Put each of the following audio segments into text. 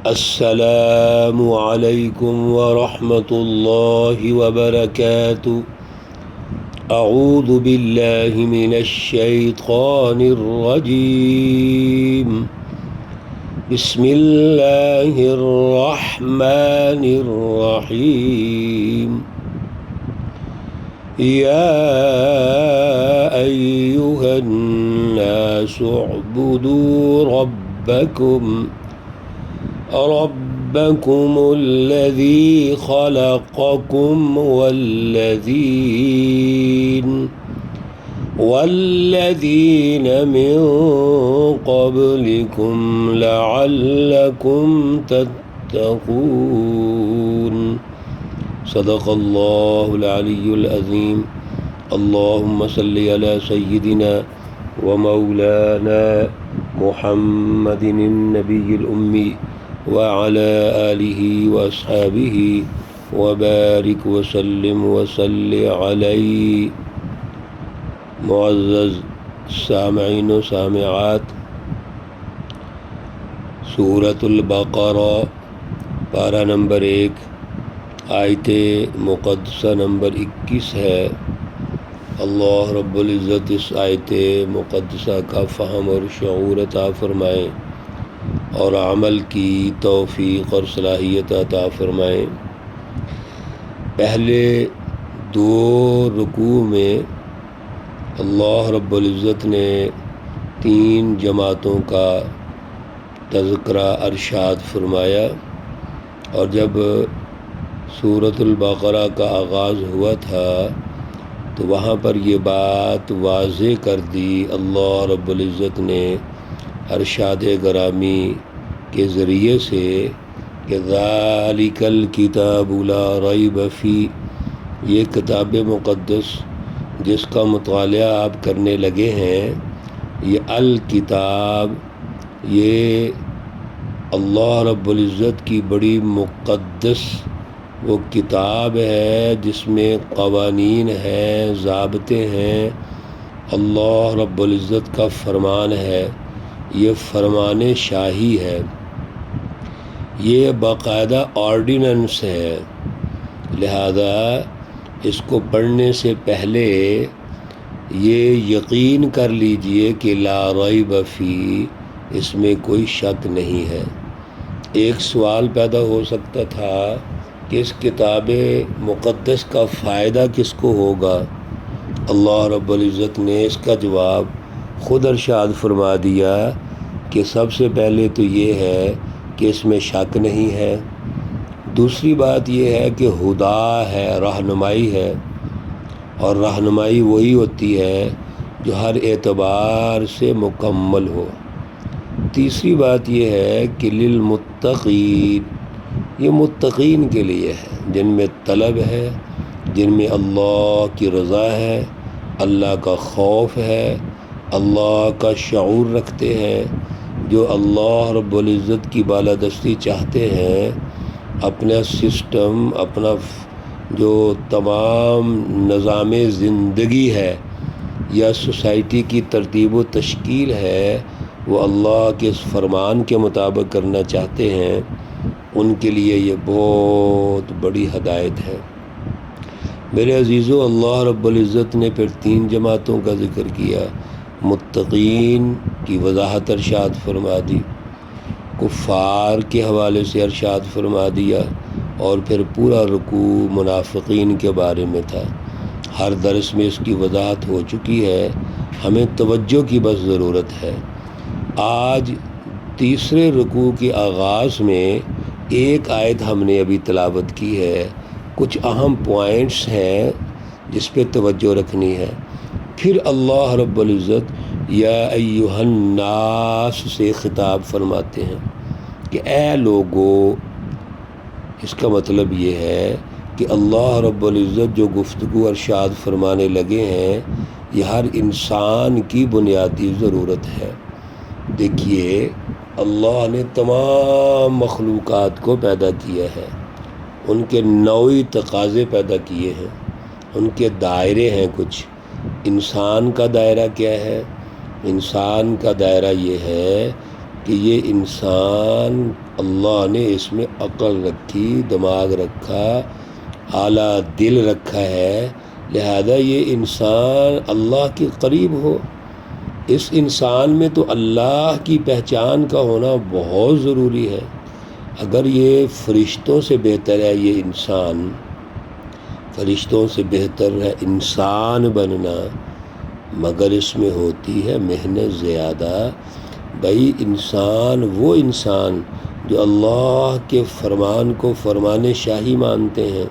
السلام علیکم ورحمۃ اللہ وبرکاتہ۔ اعوذ باللہ من الشیطان الرجیم، بسم اللہ الرحمن الرحیم۔ یا ایہا الناس اعبدوا ربكم الذي خلقكم والذين من قبلكم لعلكم تتقون۔ صدق اللہ العلی العظیم۔ اللہم صلی علی سیدنا ومولانا محمد النبی الأمی وعلى آلہ واصحابہ وبارک وسلم وصلی علیہ۔ معزز سامعین و سامعات، سورۃ البقرہ پارہ نمبر 1 آیت مقدسہ نمبر 21 ہے۔ اللہ رب العزت اس آیت مقدسہ کا فہم اور شعور عطا فرمائے اور عمل کی توفیق اور صلاحیت عطا فرمائے۔ پہلے 2 رکوع میں اللہ رب العزت نے 3 جماعتوں کا تذکرہ ارشاد فرمایا، اور جب سورۃ البقرہ کا آغاز ہوا تھا تو وہاں پر یہ بات واضح کر دی اللہ رب العزت نے ارشاد گرامی کے ذریعے سے کہ ذالک الکتاب لا ریب فیہ، یہ کتاب مقدس جس کا مطالعہ آپ کرنے لگے ہیں، یہ الکتاب، یہ اللہ رب العزت کی بڑی مقدس وہ کتاب ہے جس میں قوانین ہیں، ضابطے ہیں، اللہ رب العزت کا فرمان ہے، یہ فرمان شاہی ہے، یہ باقاعدہ آرڈیننس ہے۔ لہذا اس کو پڑھنے سے پہلے یہ یقین کر لیجئے کہ لا ریب فیہ، اس میں کوئی شک نہیں ہے۔ ایک سوال پیدا ہو سکتا تھا کہ اس کتاب مقدس کا فائدہ کس کو ہوگا؟ اللہ رب العزت نے اس کا جواب خود ارشاد فرما دیا کہ سب سے پہلے تو یہ ہے کہ اس میں شک نہیں ہے۔ دوسری بات یہ ہے کہ ہدا ہے، رہنمائی ہے، اور رہنمائی وہی ہوتی ہے جو ہر اعتبار سے مکمل ہو۔ تیسری بات یہ ہے کہ للمتقین، یہ متقین کے لیے ہے، جن میں طلب ہے، جن میں اللہ کی رضا ہے، اللہ کا خوف ہے، اللہ کا شعور رکھتے ہیں، جو اللہ رب العزت کی بالادستی چاہتے ہیں، اپنا سسٹم، اپنا جو تمام نظام زندگی ہے یا سوسائٹی کی ترتیب و تشکیل ہے، وہ اللہ کے اس فرمان کے مطابق کرنا چاہتے ہیں، ان کے لیے یہ بہت بڑی ہدایت ہے۔ میرے عزیزو، اللہ رب العزت نے پھر 3 جماعتوں کا ذکر کیا، متقین کی وضاحت ارشاد فرما دی، کفار کے حوالے سے ارشاد فرما دیا، اور پھر پورا رکوع منافقین کے بارے میں تھا۔ ہر درس میں اس کی وضاحت ہو چکی ہے، ہمیں توجہ کی بس ضرورت ہے۔ آج تیسرے رکوع کے آغاز میں ایک آیت ہم نے ابھی تلاوت کی ہے، کچھ اہم پوائنٹس ہیں جس پہ توجہ رکھنی ہے۔ پھر اللہ رب العزت یا ایہا الناس سے خطاب فرماتے ہیں کہ اے لوگو۔ اس کا مطلب یہ ہے کہ اللہ رب العزت جو گفتگو ارشاد فرمانے لگے ہیں، یہ ہر انسان کی بنیادی ضرورت ہے۔ دیکھیے، اللہ نے تمام مخلوقات کو پیدا کیا ہے، ان کے نوعی تقاضے پیدا کیے ہیں، ان کے دائرے ہیں کچھ۔ انسان کا دائرہ کیا ہے؟ انسان کا دائرہ یہ ہے کہ کہ یہ انسان اللہ نے اس میں عقل رکھی، دماغ رکھا، اعلیٰ دل رکھا ہے، لہذا یہ انسان اللہ کے قریب ہو۔ اس انسان میں تو اللہ کی پہچان کا ہونا بہت ضروری ہے۔ اگر یہ فرشتوں سے بہتر ہے، یہ انسان فرشتوں سے بہتر ہے انسان بننا، مگر اس میں ہوتی ہے محنت زیادہ۔ بھائی انسان وہ انسان جو اللہ کے فرمان کو فرمان شاہی مانتے ہیں،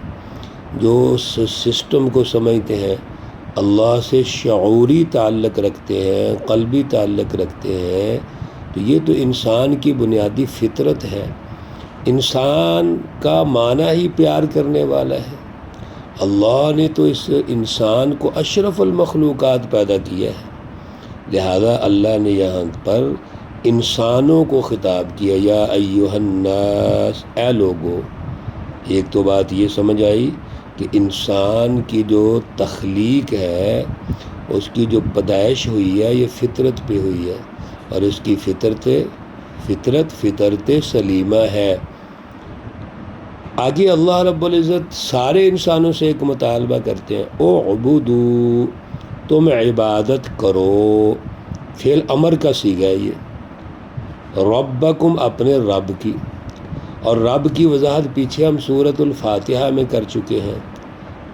جو سسٹم کو سمجھتے ہیں، اللہ سے شعوری تعلق رکھتے ہیں، قلبی تعلق رکھتے ہیں، تو یہ تو انسان کی بنیادی فطرت ہے۔ انسان کا معنی ہی پیار کرنے والا ہے۔ اللہ نے تو اس انسان کو اشرف المخلوقات پیدا کیا ہے، لہذا اللہ نے یہاں پر انسانوں کو خطاب کیا، یا ایھا الناس، اے لوگو۔ ایک تو بات یہ سمجھ آئی کہ انسان کی جو تخلیق ہے، اس کی جو پیدائش ہوئی ہے، یہ فطرت پہ ہوئی ہے، اور اس کی فطرت سلیمہ ہے۔ آگے اللہ رب العزت سارے انسانوں سے ایک مطالبہ کرتے ہیں، اعبدوا، تم عبادت کرو، فعل امر کا صیغہ ہے یہ، ربکم، اپنے رب کی۔ اور رب کی وضاحت پیچھے ہم سورۃ الفاتحہ میں کر چکے ہیں،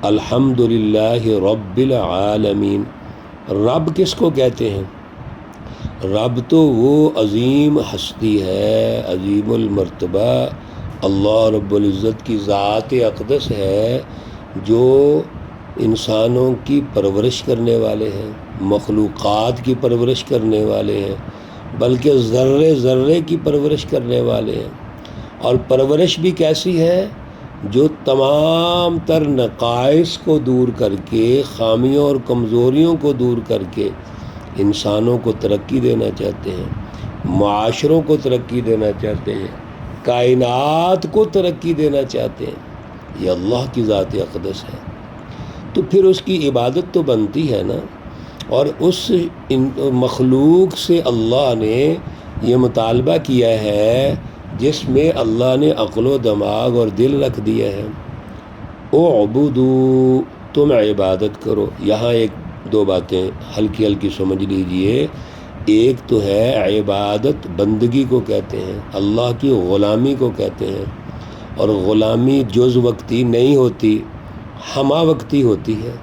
الحمدللہ رب العالمین۔ رب کس کو کہتے ہیں؟ رب تو وہ عظیم ہستی ہے، عظیم المرتبہ، اللہ رب العزت کی ذات اقدس ہے، جو انسانوں کی پرورش کرنے والے ہیں، مخلوقات کی پرورش کرنے والے ہیں، بلکہ ذرے ذرے کی پرورش کرنے والے ہیں۔ اور پرورش بھی کیسی ہے؟ جو تمام تر نقائص کو دور کر کے، خامیوں اور کمزوریوں کو دور کر کے انسانوں کو ترقی دینا چاہتے ہیں، معاشروں کو ترقی دینا چاہتے ہیں، کائنات کو ترقی دینا چاہتے ہیں۔ یہ اللہ کی ذات اقدس ہے، تو پھر اس کی عبادت تو بنتی ہے نا۔ اور اس مخلوق سے اللہ نے یہ مطالبہ کیا ہے جس میں اللہ نے عقل و دماغ اور دل رکھ دیا ہے، اعبدوا، تم عبادت کرو۔ یہاں ایک دو باتیں ہلکی ہلکی سمجھ لیجئے۔ ایک تو ہے عبادت، بندگی کو کہتے ہیں، اللہ کی غلامی کو کہتے ہیں، اور غلامی جز وقتی نہیں ہوتی، ہمہ وقتی ہوتی ہے۔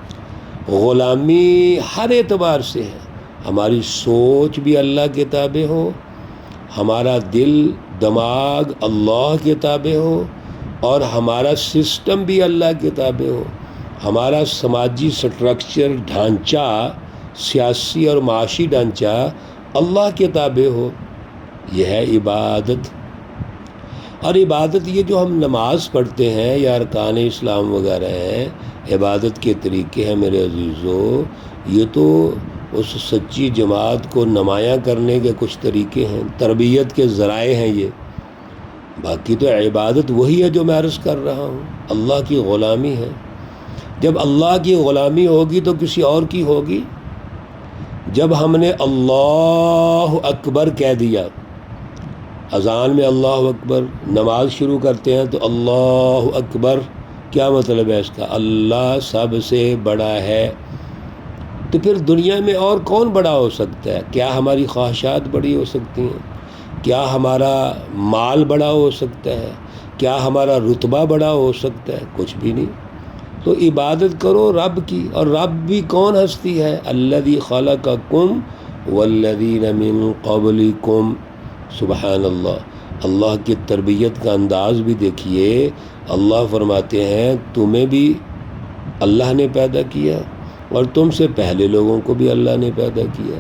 غلامی ہر اعتبار سے ہے، ہماری سوچ بھی اللہ کے تابع ہو، ہمارا دل دماغ اللہ کے تابع ہو، اور ہمارا سسٹم بھی اللہ کے تابع ہو، ہمارا سماجی سٹرکچر، ڈھانچہ، سیاسی اور معاشی ڈھانچہ اللہ کے تابع ہو۔ یہ ہے عبادت۔ اور عبادت یہ جو ہم نماز پڑھتے ہیں یا ارکان اسلام وغیرہ ہیں، عبادت کے طریقے ہیں میرے عزیزو، یہ تو اس سچی جماعت کو نمایاں کرنے کے کچھ طریقے ہیں، تربیت کے ذرائع ہیں یہ۔ باقی تو عبادت وہی ہے جو میں عرض کر رہا ہوں، اللہ کی غلامی ہے۔ جب اللہ کی غلامی ہوگی تو کسی اور کی ہوگی؟ جب ہم نے اللہ اکبر کہہ دیا، اذان میں اللہ اکبر، نماز شروع کرتے ہیں تو اللہ اکبر، کیا مطلب ہے اس کا؟ اللہ سب سے بڑا ہے۔ تو پھر دنیا میں اور کون بڑا ہو سکتا ہے؟ کیا ہماری خواہشات بڑی ہو سکتی ہیں؟ کیا ہمارا مال بڑا ہو سکتا ہے؟ کیا ہمارا رتبہ بڑا ہو سکتا ہے؟ کچھ بھی نہیں۔ تو عبادت کرو رب کی، اور رب بھی کون ہستی ہے؟ الذی خلقکم والذین من قبلکم۔ سبحان اللہ، اللہ کی تربیت کا انداز بھی دیکھیے۔ اللہ فرماتے ہیں تمہیں بھی اللہ نے پیدا کیا، اور تم سے پہلے لوگوں کو بھی اللہ نے پیدا کیا۔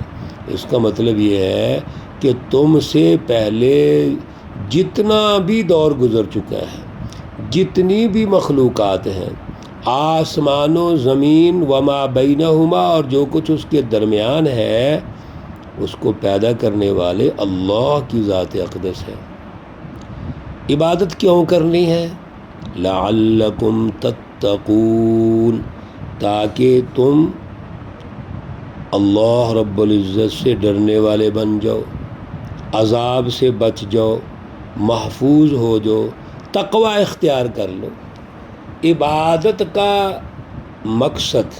اس کا مطلب یہ ہے کہ تم سے پہلے جتنا بھی دور گزر چکا ہے، جتنی بھی مخلوقات ہیں، آسمان و زمین وما بینہما، اور جو کچھ اس کے درمیان ہے، اس کو پیدا کرنے والے اللہ کی ذات اقدس ہے۔ عبادت کیوں کرنی ہے؟ لعلکم تتقون، تاکہ تم اللہ رب العزت سے ڈرنے والے بن جاؤ۔ عذاب سے بچ جاؤ، محفوظ ہو جاؤ، تقوی اختیار کر لو۔ عبادت کا مقصد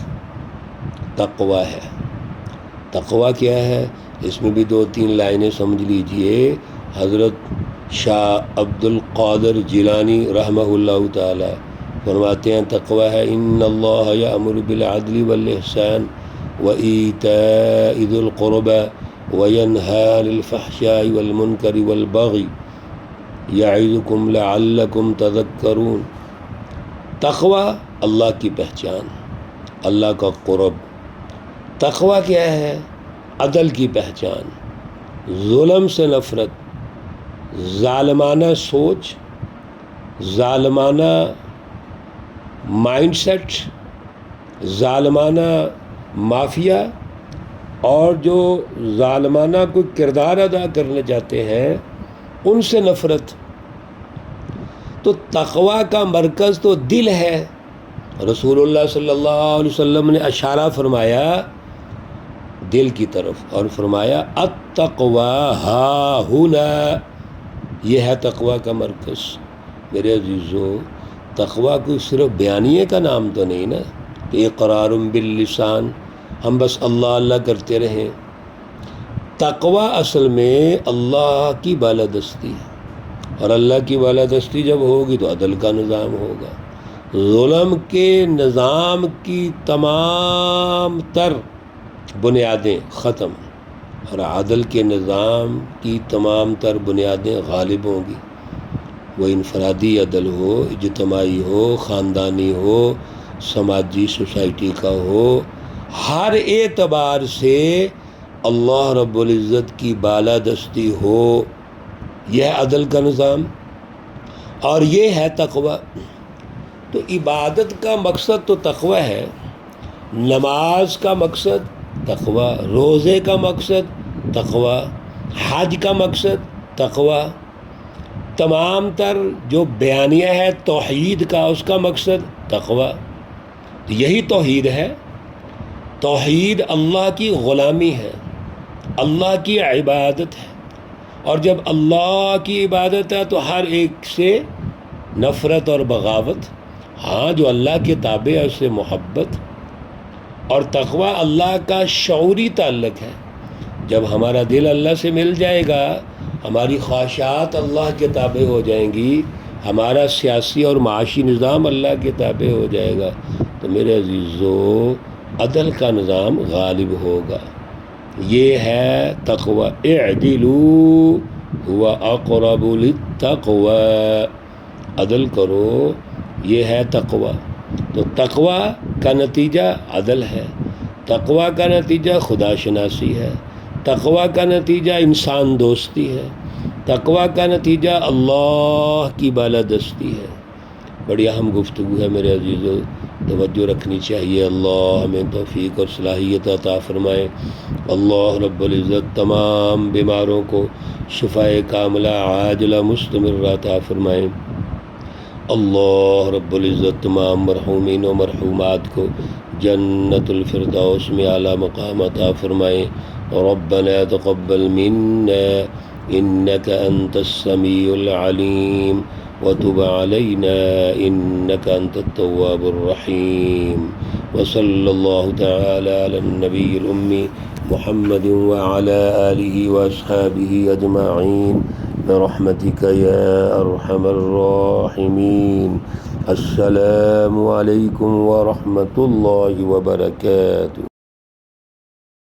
تقوی ہے۔ تقوی کیا ہے؟ اس میں بھی 2-3 لائنیں سمجھ لیجئے۔ حضرت شاہ عبد القادر جیلانی رحمہ اللہ تعالی فرماتے ہیں تقوی ہے ان اللہ یأمر بالعدل والاحسان وایتاء ذی القربى وینہی عن الفحشاء والمنکر والبغی یعظکم لعلکم تذکرون۔ تقوی اللہ کی پہچان، اللہ کا قرب۔ تقوی کیا ہے؟ عدل کی پہچان، ظلم سے نفرت، ظالمانہ سوچ، ظالمانہ مائنڈ سیٹ، ظالمانہ مافیا اور جو ظالمانہ کوئی کردار ادا کرنا چاہتے ہیں ان سے نفرت۔ تو تقوی کا مرکز تو دل ہے۔ رسول اللہ صلی اللہ علیہ وسلم نے اشارہ فرمایا دل کی طرف اور فرمایا التقوی ہا ہنا، یہ ہے تقوی کا مرکز۔ میرے عزیزو، تقوی کوئی صرف بیانیے کا نام تو نہیں نا، اقرار باللسان ہم بس اللہ اللہ کرتے رہیں۔ تقوی اصل میں اللہ کی بالادستی ہے، اور اللہ کی بالادستی جب ہوگی تو عدل کا نظام ہوگا۔ ظلم کے نظام کی تمام تر بنیادیں ختم، اور عدل کے نظام کی تمام تر بنیادیں غالب ہوں گی۔ وہ انفرادی عدل ہو، اجتماعی ہو، خاندانی ہو، سماجی سوسائٹی کا ہو، ہر اعتبار سے اللہ رب العزت کی بالادستی ہو، یہ ہے عدل کا نظام، اور یہ ہے تقوی۔ تو عبادت کا مقصد تو تقوی ہے، نماز کا مقصد تقوی، روزے کا مقصد تقوی، حج کا مقصد تقوی، تمام تر جو بیانیہ ہے توحید کا اس کا مقصد تقوی۔ یہی توحید ہے۔ توحید اللہ کی غلامی ہے، اللہ کی عبادت ہے، اور جب اللہ کی عبادت ہے تو ہر ایک سے نفرت اور بغاوت۔ ہاں جو اللہ کے تابع ہے اس سے محبت، اور تقوی اللہ کا شعوری تعلق ہے۔ جب ہمارا دل اللہ سے مل جائے گا، ہماری خواہشات اللہ کے تابع ہو جائیں گی، ہمارا سیاسی اور معاشی نظام اللہ کے تابع ہو جائے گا، تو میرے عزیزو عدل کا نظام غالب ہوگا۔ یہ ہے تقوی۔ اعدلوا هو اقرب للتقوی، عدل کرو، یہ ہے تقوی۔ تو تقوی کا نتیجہ عدل ہے، تقوی کا نتیجہ خدا شناسی ہے، تقوی کا نتیجہ انسان دوستی ہے، تقوی کا نتیجہ اللہ کی بالادستی ہے۔ بڑی اہم گفتگو ہے میرے عزیزو، توجہ رکھنی چاہیے۔ اللہ ہمیں توفیق اور صلاحیت عطا فرمائے۔ اللہ رب العزت تمام بیماروں کو شفائے کاملہ عاجلہ مستمرہ عطا فرمائے۔ اللہ رب العزت تمام مرحومین و مرحومات کو جنت الفردوس میں اعلیٰ مقام عطا فرمائے۔ ربنا تقبل منا انك انت السميع العليم وتب علينا انك انت التواب الرحيم، وصلى الله تعالى على النبي الأمي محمد وعلى آله وأصحابه أجمعين برحمتك يا أرحم الراحمين۔ السلام عليكم ورحمة الله وبركاته۔